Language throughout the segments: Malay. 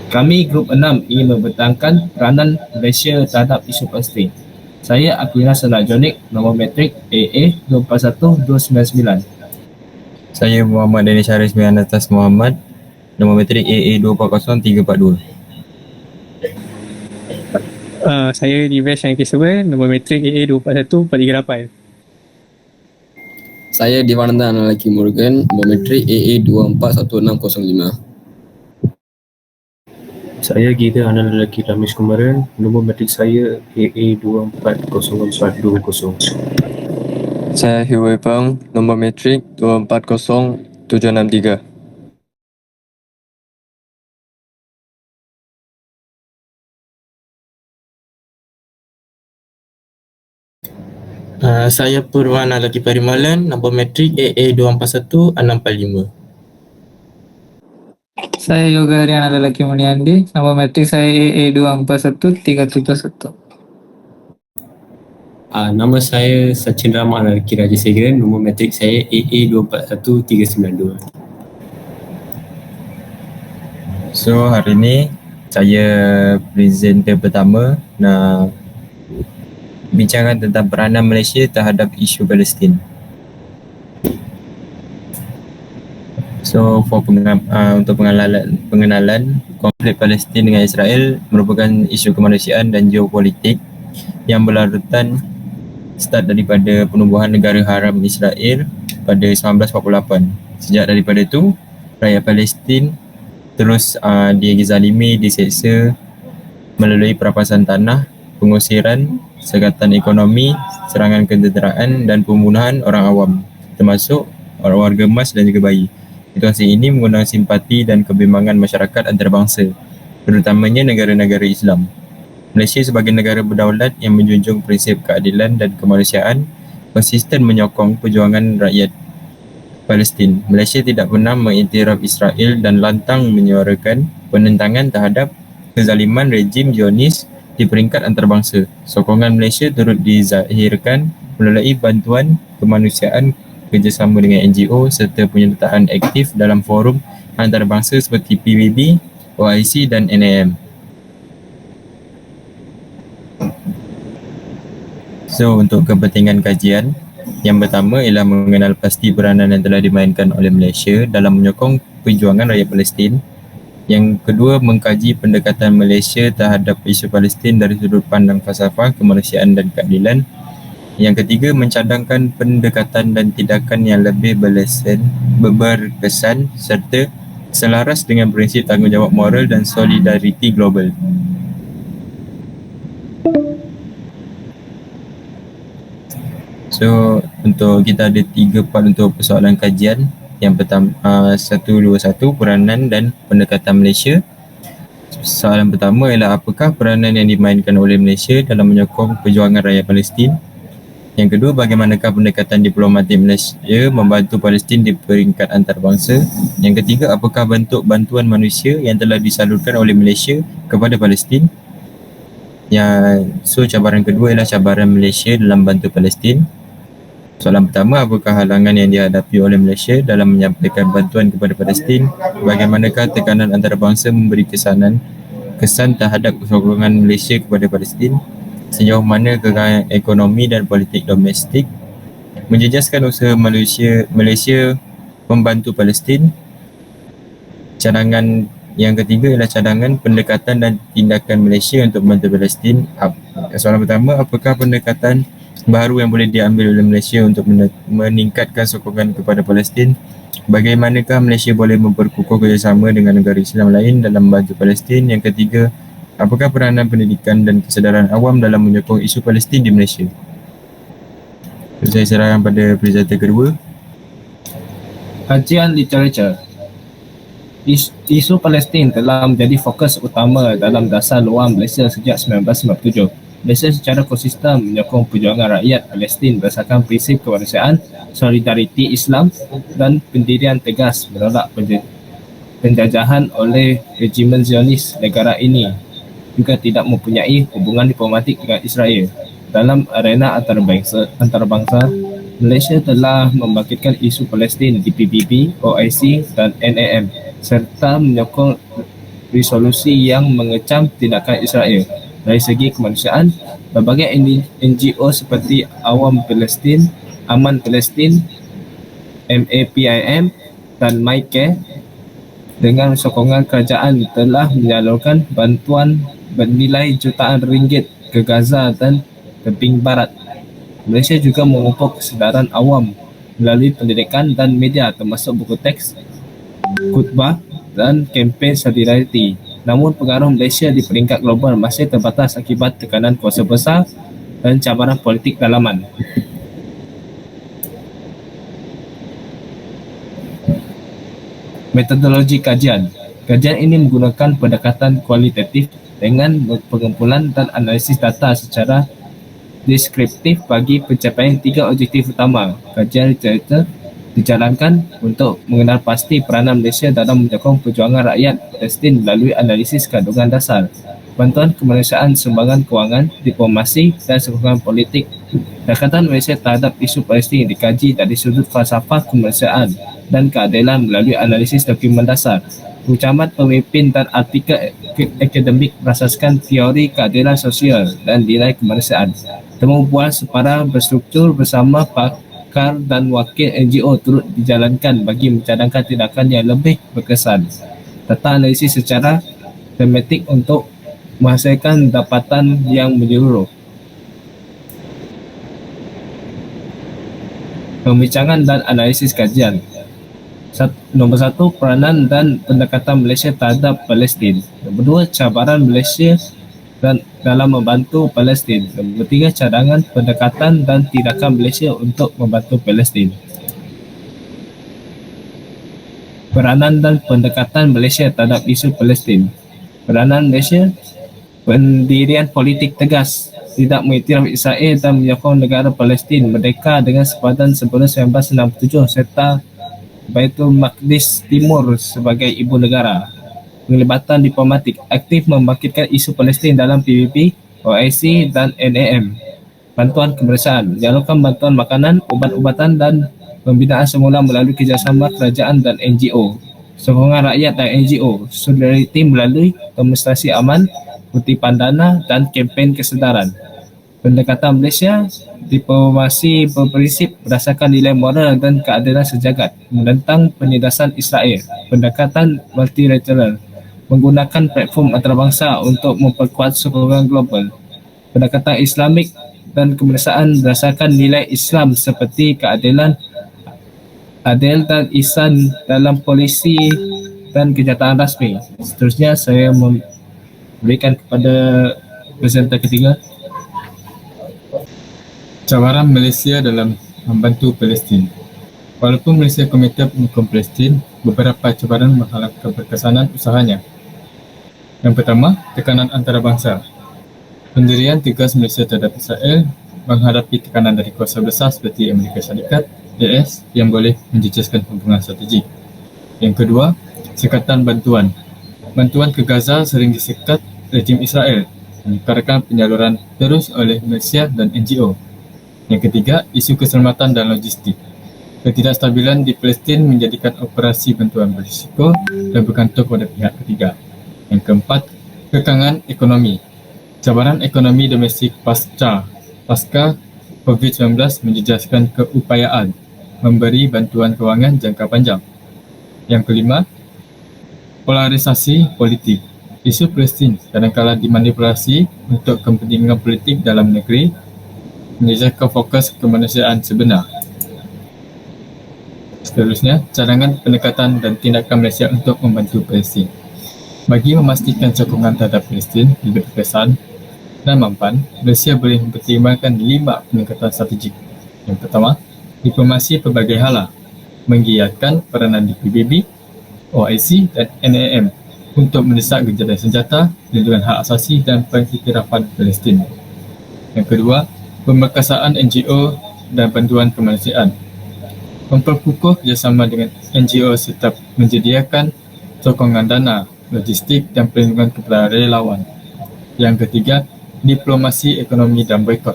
Kami Grup 6 ingin membentangkan peranan Malaysia terhadap isu Palestin. Saya Aquinas Sanajonik, nombor metrik AA 241299. Saya Muhammad Danish Haris bin Atas Muhammad, nombor metrik AA 240342. Saya Divesh yang Kiswell, nombor metrik AA 241438. Saya Divananda Analaki Morgan, nombor metrik AA 241605. Saya Gita Anan Lelaki Ramesh Kumaran, nombor metrik saya AA 240420. Saya Hiwei Peng, nombor metrik 240763. Saya Purwana Lelaki Parimalan, nombor metrik AA 241645. Saya Yoga Haryana Lelaki Muniandi, nombor metrik saya AA 241371. Nama saya Sachin Rama Lelaki Raja Segaran, nombor metrik saya AA 241392. So hari ini saya presenter pertama nak bincangkan tentang peranan Malaysia terhadap isu Palestin. So untuk pengenalan, konflik Palestin dengan Israel merupakan isu kemanusiaan dan geopolitik yang berlarutan start daripada penubuhan negara haram Israel pada 1948. Sejak daripada itu, rakyat Palestin terus dizalimi, diseksa melalui perampasan tanah, pengusiran, sekatan ekonomi, serangan ketenteraan dan pembunuhan orang awam, termasuk orang warga emas dan juga bayi. Situasi ini mengundang simpati dan kebimbangan masyarakat antarabangsa, terutamanya negara-negara Islam. Malaysia sebagai negara berdaulat yang menjunjung prinsip keadilan dan kemanusiaan konsisten menyokong perjuangan rakyat Palestin. Malaysia tidak pernah mengiktiraf Israel dan lantang menyuarakan penentangan terhadap kezaliman rejim Zionis di peringkat antarabangsa. Sokongan Malaysia turut dizahirkan melalui bantuan kemanusiaan, kerjasama dengan NGO serta penyertaan aktif dalam forum antarabangsa seperti PBB, OIC dan NAM. So, untuk kepentingan kajian, yang pertama ialah mengenal pasti peranan yang telah dimainkan oleh Malaysia dalam menyokong perjuangan rakyat Palestin. Yang kedua, mengkaji pendekatan Malaysia terhadap isu Palestin dari sudut pandang falsafah, kemanusiaan dan keadilan. Yang ketiga, mencadangkan pendekatan dan tindakan yang lebih berkesan serta selaras dengan prinsip tanggungjawab moral dan solidariti global. So, untuk kita ada 3 part untuk persoalan kajian. Yang pertama, 121, peranan dan pendekatan Malaysia. Soalan pertama ialah apakah peranan yang dimainkan oleh Malaysia dalam menyokong perjuangan rakyat Palestin? Yang kedua, bagaimanakah pendekatan diplomatik Malaysia membantu Palestin di peringkat antarabangsa? Yang ketiga, apakah bentuk bantuan manusia yang telah disalurkan oleh Malaysia kepada Palestin? Cabaran kedua ialah cabaran Malaysia dalam bantu Palestin. Soalan pertama, apakah halangan yang dihadapi oleh Malaysia dalam menyampaikan bantuan kepada Palestin? Bagaimanakah tekanan antarabangsa memberi kesan terhadap sokongan Malaysia kepada Palestin? Sejauh mana gerangan ekonomi dan politik domestik menjejaskan usaha Malaysia membantu Palestin? Cadangan yang ketiga ialah cadangan pendekatan dan tindakan Malaysia untuk membantu Palestin. Soalan pertama, apakah pendekatan baru yang boleh diambil oleh Malaysia untuk meningkatkan sokongan kepada Palestin? Bagaimanakah Malaysia boleh memperkukuh kerjasama dengan negara Islam lain dalam membantu Palestin? Yang ketiga, apakah peranan pendidikan dan kesedaran awam dalam menyokong isu Palestin di Malaysia? Saya serahkan pada presenter kedua. Kajian literatur. Isu Palestin telah menjadi fokus utama dalam dasar luar Malaysia sejak 1997. Malaysia secara konsisten menyokong perjuangan rakyat Palestin berdasarkan prinsip kemanusiaan, solidariti Islam dan pendirian tegas menolak penjajahan oleh regimen Zionis. Negara ini juga tidak mempunyai hubungan diplomatik dengan Israel. Dalam arena antarabangsa, Malaysia telah membangkitkan isu Palestin di PBB, OIC dan NAM serta menyokong resolusi yang mengecam tindakan Israel. Dari segi kemanusiaan, berbagai NGO seperti Awam Palestin, Aman Palestin, MAPIM dan MyCare dengan sokongan kerajaan telah menyalurkan bantuan bernilai jutaan ringgit ke Gaza dan tebing barat. Malaysia juga memupuk kesedaran awam melalui pendidikan dan media termasuk buku teks, khutbah dan kempen solidariti. Namun pengaruh Malaysia di peringkat global masih terbatas akibat tekanan kuasa besar dan cabaran politik dalaman. Metodologi kajian. Kajian ini menggunakan pendekatan kualitatif dengan pengumpulan dan analisis data secara deskriptif bagi pencapaian 3 objektif utama. Kajian literatur dijalankan untuk mengenal pasti peranan Malaysia dalam menyokong perjuangan rakyat Palestin melalui analisis kandungan dasar, bantuan kemanusiaan, sumbangan kewangan, diplomasi dan sokongan politik. Pendekatan Malaysia terhadap isu Palestin dikaji dari sudut falsafah kemanusiaan dan keadilan melalui analisis dokumen dasar, ucapan pemimpin dan artikel akademik berasaskan teori keadilan sosial dan nilai kemanusiaan. Temu bual separa berstruktur bersama pakar dan wakil NGO turut dijalankan bagi mencadangkan tindakan yang lebih berkesan. Tata analisis secara tematik untuk menghasilkan dapatan yang menyeluruh. Pembincangan dan analisis kajian. Nombor 1, peranan dan pendekatan Malaysia terhadap Palestin. Nombor 2, cabaran Malaysia dan dalam membantu Palestin. Nombor 3, cadangan, pendekatan dan tindakan Malaysia untuk membantu Palestin. Peranan dan pendekatan Malaysia terhadap isu Palestin. Peranan Malaysia, pendirian politik tegas, tidak mengiktiraf Israel dan menyokong negara Palestin merdeka dengan sepadan sebelum 1967 serta Baitul Maqdis Timur sebagai ibu negara. Penglibatan diplomatik, aktif membangkitkan isu Palestin dalam PBB, OIC dan NAM. Bantuan kemanusiaan, menyalurkan bantuan makanan, ubat-ubatan dan pembinaan semula melalui kerjasama kerajaan dan NGO. Sokongan rakyat dan NGO, solidariti melalui demonstrasi aman, kutipan dana dan kempen kesedaran. Pendekatan Malaysia, diplomasi berprinsip berdasarkan nilai moral dan keadilan sejagat, menentang penindasan Israel. Pendekatan multilateral, menggunakan platform antarabangsa untuk memperkuat sokongan global. Pendekatan Islamik dan kemanusiaan berdasarkan nilai Islam seperti keadilan, adil dan ihsan dalam polisi dan kenyataan rasmi. Seterusnya saya memberikan kepada presenter ketiga. Cabaran Malaysia dalam membantu Palestin. Walaupun Malaysia komited mendukung Palestin, beberapa cabaran menghalang keberkesanan usahanya. Yang pertama, tekanan antarabangsa. Pendirian tegas Malaysia terhadap Israel menghadapi tekanan dari kuasa besar seperti Amerika Syarikat, AS yang boleh menjejaskan hubungan strategi. Yang kedua, sekatan bantuan. Bantuan ke Gaza sering disekat rejim Israel, menyukarkan penyaluran terus oleh Malaysia dan NGO. Yang ketiga, isu keselamatan dan logistik. Ketidakstabilan di Palestin menjadikan operasi bantuan berisiko dan bergantung pada pihak ketiga. Yang keempat, kekangan ekonomi. Cabaran ekonomi domestik pasca COVID-19 menjejaskan keupayaan memberi bantuan kewangan jangka panjang. Yang kelima, polarisasi politik. Isu Palestin kadang-kala dimanipulasi untuk kepentingan politik dalam negeri, menjejaskan fokus kemanusiaan sebenar. Seterusnya, cadangan pendekatan dan tindakan Malaysia untuk membantu Palestin. Bagi memastikan sokongan terhadap Palestin lebih berkesan dan mampan, Malaysia boleh mempertimbangkan 5 pendekatan strategik. Yang pertama, diplomasi pelbagai hala, menggiatkan peranan di PBB, OIC dan NAM untuk mendesak gencatan senjata, perlindungan hak asasi dan pengiktirafan Palestin. Yang kedua, pemberkasaan NGO dan bantuan kemanusiaan. Memperkukuh kerjasama dengan NGO serta menyediakan sokongan dana, logistik dan perlindungan kepada relawan. Yang ketiga, diplomasi ekonomi dan boikot.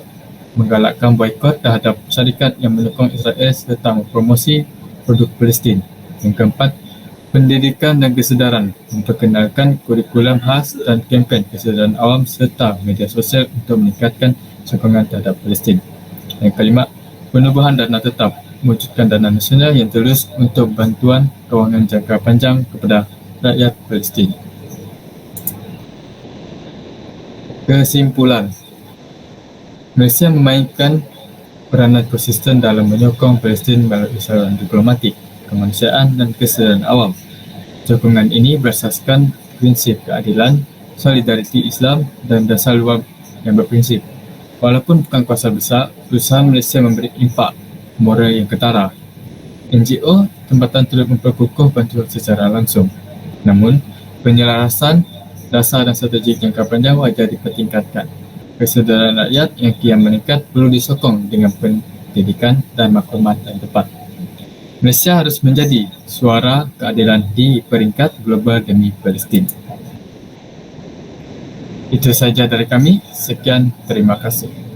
Menggalakkan boikot terhadap syarikat yang menyokong Israel serta mempromosi produk Palestin. Yang keempat, Pendidikan dan kesedaran, memperkenalkan kurikulum khas dan kempen kesedaran awam serta media sosial untuk meningkatkan sokongan terhadap Palestin. Yang kelima, penubuhan dana tetap, mewujudkan dana nasional yang tulus untuk bantuan kewangan jangka panjang kepada rakyat Palestin. Kesimpulan, Malaysia memainkan peranan konsisten dalam menyokong Palestin melalui saluran diplomatik, kemanusiaan dan kesedaran awam. Sokongan ini berasaskan prinsip keadilan, solidariti Islam dan dasar luar yang berprinsip. Walaupun bukan kuasa besar, berusaha Malaysia memberi impak moral yang ketara. NGO tempatan turut memperkukuh bantuan secara langsung. Namun, penyelarasan dasar dan strategi jangka panjang wajar dipertingkatkan. Kesedaran rakyat yang kian meningkat perlu disokong dengan pendidikan dan maklumat yang tepat. Malaysia harus menjadi suara keadilan di peringkat global demi Palestin. Itu saja dari kami. Sekian, terima kasih.